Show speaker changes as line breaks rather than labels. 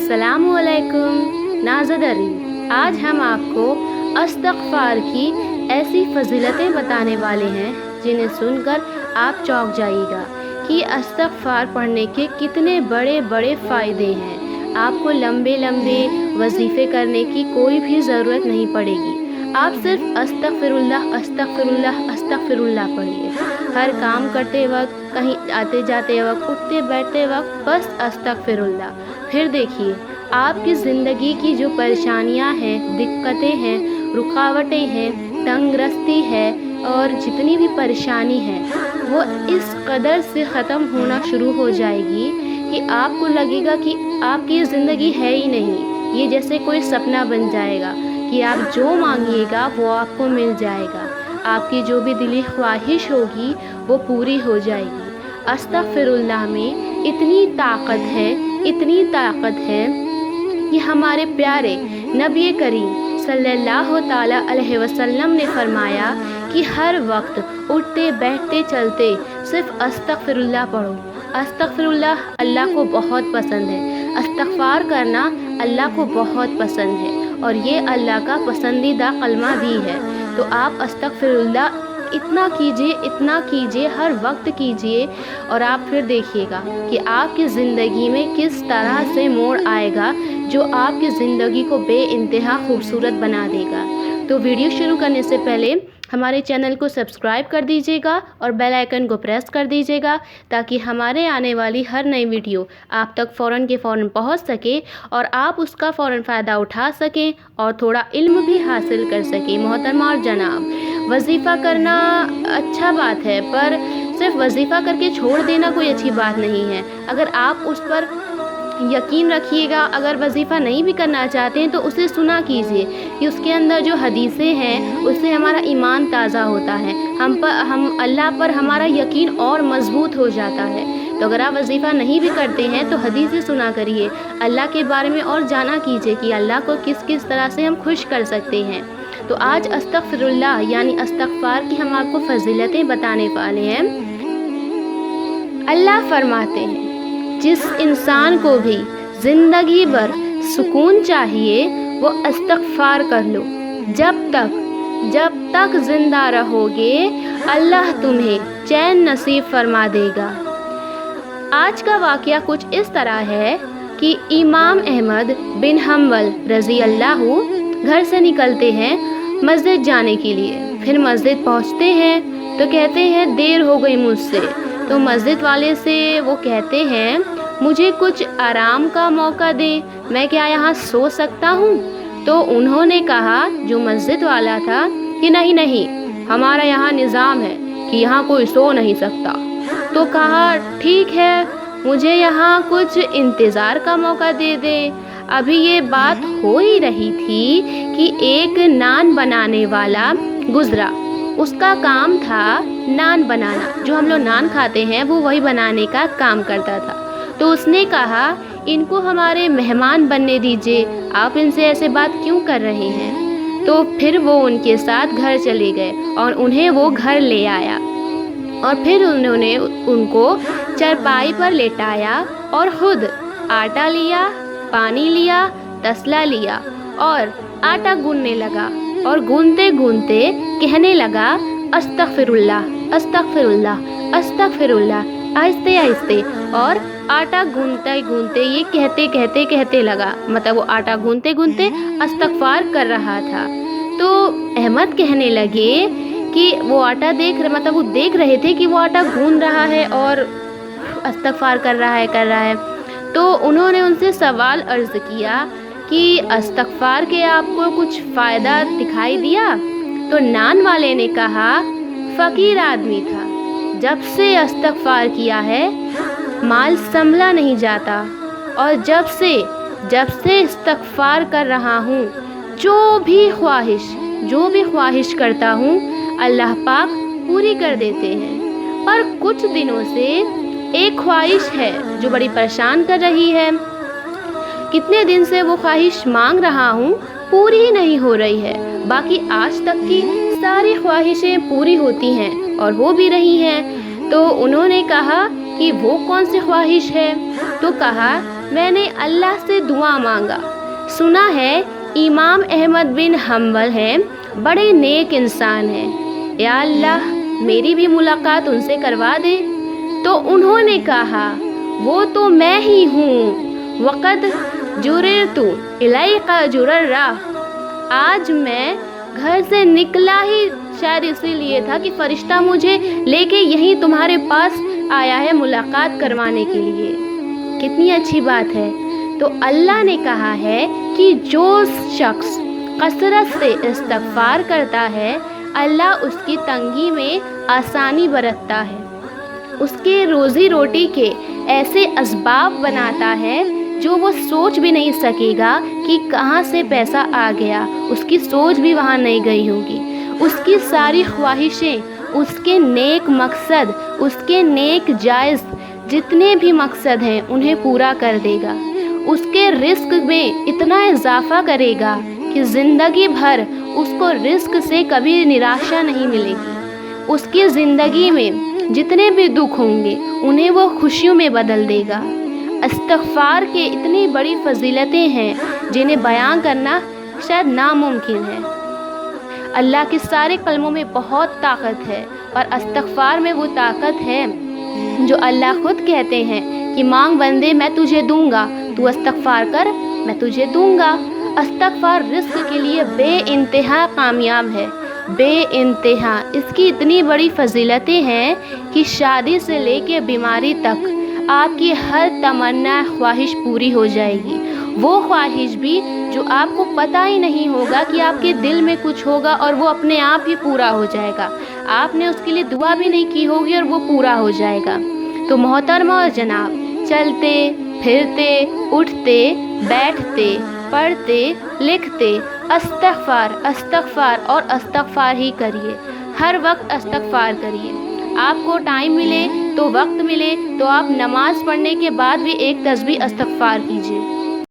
अस्सलामुअलैकुम नाज़रीन, आज हम आपको इस्तिग़फ़ार की ऐसी फ़ज़ीलतें बताने वाले हैं जिन्हें सुनकर आप चौंक जाइएगा कि इस्तिग़फ़ार पढ़ने के कितने बड़े बड़े फ़ायदे हैं। आपको लंबे लंबे वजीफ़े करने की कोई भी ज़रूरत नहीं पड़ेगी। आप सिर्फ अस्तग़फ़िरुल्लाह अस्तग़फ़िरुल्लाह अस्तग़फ़िरुल्लाह पढ़िए। हर काम करते वक्त, कहीं आते जाते वक्त, उठते बैठते वक्त बस अस्तग़फ़िरुल्लाह। फिर देखिए आपकी ज़िंदगी की जो परेशानियां हैं, दिक्कतें हैं, रुकावटें हैं, तंगरस्ती है और जितनी भी परेशानी है वो इस कदर से ख़त्म होना शुरू हो जाएगी कि आपको लगेगा कि आपकी ज़िंदगी है ही नहीं। ये जैसे कोई सपना बन जाएगा कि आप जो मांगिएगा वो आपको मिल जाएगा। आपकी जो भी दिली ख्वाहिश होगी वो पूरी हो जाएगी। अस्तग़फ़िरुल्लाह में इतनी ताकत है कि हमारे प्यारे नबी करीम सल्लल्लाहु ताला अलैहि वसल्लम ने फरमाया कि हर वक्त उठते बैठते चलते सिर्फ अस्तग़फ़िरुल्लाह पढ़ो। अस्तग़फ़िरुल्लाह अल्लाह को बहुत पसंद है। इस्तिग़फ़ार करना अल्लाह को बहुत पसंद है और ये अल्लाह का पसंदीदा कलमा भी है। तो आप अस्तग़फ़िरुल्लाह इतना कीजिए, हर वक्त कीजिए और आप फिर देखिएगा कि आपकी ज़िंदगी में किस तरह से मोड़ आएगा जो आपकी ज़िंदगी को बेइंतहा खूबसूरत बना देगा। तो वीडियो शुरू करने से पहले हमारे चैनल को सब्सक्राइब कर दीजिएगा और बेल आइकन को प्रेस कर दीजिएगा ताकि हमारे आने वाली हर नई वीडियो आप तक फ़ौरन के फ़ौरन पहुंच सके और आप उसका फ़ौरन फ़ायदा उठा सकें और थोड़ा इल्म भी हासिल कर सकें। मोहतरमा और जनाब, वजीफ़ा करना अच्छा बात है, पर सिर्फ वजीफ़ा करके छोड़ देना कोई अच्छी बात नहीं है। अगर आप उस पर यकीन रखिएगा, अगर वजीफ़ा नहीं भी करना चाहते हैं तो उसे सुना कीजिए कि उसके अंदर जो हदीसें हैं उससे हमारा ईमान ताज़ा होता है, हम अल्लाह पर हमारा यकीन और मज़बूत हो जाता है। तो अगर आप वजीफ़ा नहीं भी करते हैं तो हदीसें सुना करिए, अल्लाह के बारे में और जाना कीजिए कि अल्लाह को किस किस तरह से हम खुश कर सकते हैं। तो आज अस्तग़फ़िरुल्लाह यानी इस्तिग़फ़ार की हम आपको फ़ज़ीलतें बताने वाले हैं। अल्लाह फरमाते हैं, जिस इंसान को भी ज़िंदगी भर सुकून चाहिए वो इस्तिग़फ़ार कर लो। जब तक ज़िंदा रहोगे अल्लाह तुम्हें चैन नसीब फरमा देगा। आज का वाक़या कुछ इस तरह है कि इमाम अहमद बिन हम्बल रज़ी अल्लाहु घर से निकलते हैं मस्जिद जाने के लिए। फिर मस्जिद पहुंचते हैं तो कहते हैं देर हो गई मुझसे। तो मस्जिद वाले से वो कहते हैं मुझे कुछ आराम का मौका दे, मैं क्या यहाँ सो सकता हूँ? तो उन्होंने कहा, जो मस्जिद वाला था, कि नहीं, हमारा यहाँ निज़ाम है कि यहाँ कोई सो नहीं सकता। तो कहा ठीक है, मुझे यहाँ कुछ इंतज़ार का मौका दे दे। अभी ये बात हो ही रही थी कि एक नान बनाने वाला गुज़रा। उसका काम था नान बनाना, जो हम लोग नान खाते हैं वो वही बनाने का काम करता था। तो उसने कहा इनको हमारे मेहमान बनने दीजिए, आप इनसे ऐसे बात क्यों कर रहे हैं? तो फिर वो उनके साथ घर चले गए और उन्हें वो घर ले आया और फिर उन्होंने उनको चरपाई पर लेटाया और खुद आटा लिया, पानी लिया, तसला लिया और आटा गूंदने लगा और गूंदते गूंदते कहने लगा अस्तग़फ़िरुल्लाह अस्तग़फ़िरुल्लाह अस्तग़फ़िरुल्लाह, आहिस्ते आहिस्ते। और आटा गूंदते ये कहते लगा, मतलब वो आटा गूंदते इस्तिग़फ़ार कर रहा था। तो अहमद कहने लगे कि वो आटा वो देख रहे थे कि वो आटा गूंद रहा है और इस्तिग़फ़ार कर रहा है। तो उन्होंने उनसे सवाल अर्ज़ किया कि इस्तिग़फ़ार के आपको कुछ फ़ायदा दिखाई दिया? तो नान वाले ने कहा फ़कीर आदमी था, जब से इस्तिग़फ़ार किया है माल संभला नहीं जाता और जब से इस्तिग़फ़ार कर रहा हूँ जो भी ख्वाहिश करता हूँ अल्लाह पाक पूरी कर देते हैं। पर कुछ दिनों से एक ख्वाहिश है जो बड़ी परेशान कर रही है। कितने दिन से वो ख्वाहिश मांग रहा हूँ, पूरी ही नहीं हो रही है। बाकी आज तक की सारी ख्वाहिशें पूरी होती हैं और हो भी रही हैं। तो उन्होंने कहा कि वो कौन सी ख्वाहिश है? तो कहा میں نے اللہ سے دعا مانگا۔ سنا ہے امام احمد بن حنبل ہیں، بڑے نیک انسان ہیں، یا اللہ میری بھی ملاقات ان سے کروا دے۔ تو انہوں نے کہا وہ تو میں ہی ہوں، وقد جررت الیک جرر راہ، آج میں گھر سے نکلا ہی شاید اسی لیے تھا کہ فرشتہ مجھے لے کے یہیں تمہارے پاس آیا ہے ملاقات کروانے کے لیے۔ کتنی اچھی بات ہے۔ تو اللہ نے کہا ہے کہ جو شخص کثرت سے استغفار کرتا ہے اللہ اس کی تنگی میں آسانی برتتا ہے، اس کے روزی روٹی کے ایسے اسباب بناتا ہے جو وہ سوچ بھی نہیں سکے گا کہ کہاں سے پیسہ آ گیا، اس کی سوچ بھی وہاں نہیں گئی ہوگی۔ اس کی ساری خواہشیں، اس کے نیک مقصد، اس کے نیک جائز جتنے بھی مقصد ہیں انہیں پورا کر دے گا۔ اس کے رزق میں اتنا اضافہ کرے گا کہ زندگی بھر اس کو رزق سے کبھی نراشا نہیں ملے گی۔ اس کی زندگی میں جتنے بھی دکھ ہوں گے انہیں وہ خوشیوں میں بدل دے گا۔ استغفار کے اتنی بڑی فضیلتیں ہیں جنہیں بیان کرنا شاید ناممکن ہے۔ اللہ کے سارے کلموں میں بہت طاقت ہے، اور استغفار میں وہ طاقت ہے جو اللہ خود کہتے ہیں کہ مانگ بندے میں تجھے دوں گا، تو استغفار کر میں تجھے دوں گا۔ استغفار رزق کے لیے بے انتہا کامیاب ہے، بے انتہا۔ اس کی اتنی بڑی فضیلتیں ہیں کہ شادی سے لے کے بیماری تک آپ کی ہر تمنا خواہش پوری ہو جائے گی۔ وہ خواہش بھی جو آپ کو پتہ ہی نہیں ہوگا کہ آپ کے دل میں کچھ ہوگا اور وہ اپنے آپ ہی پورا ہو جائے گا، آپ نے اس کے لیے دعا بھی نہیں کی ہوگی اور وہ پورا ہو جائے گا۔ تو محترمہ اور جناب، چلتے پھرتے اٹھتے بیٹھتے پڑھتے لکھتے استغفار استغفار اور استغفار ہی کریے، ہر وقت استغفار کریے۔ آپ کو ٹائم ملے تو وقت ملے تو آپ نماز پڑھنے کے بعد بھی ایک تسبیح استغفار کیجیے۔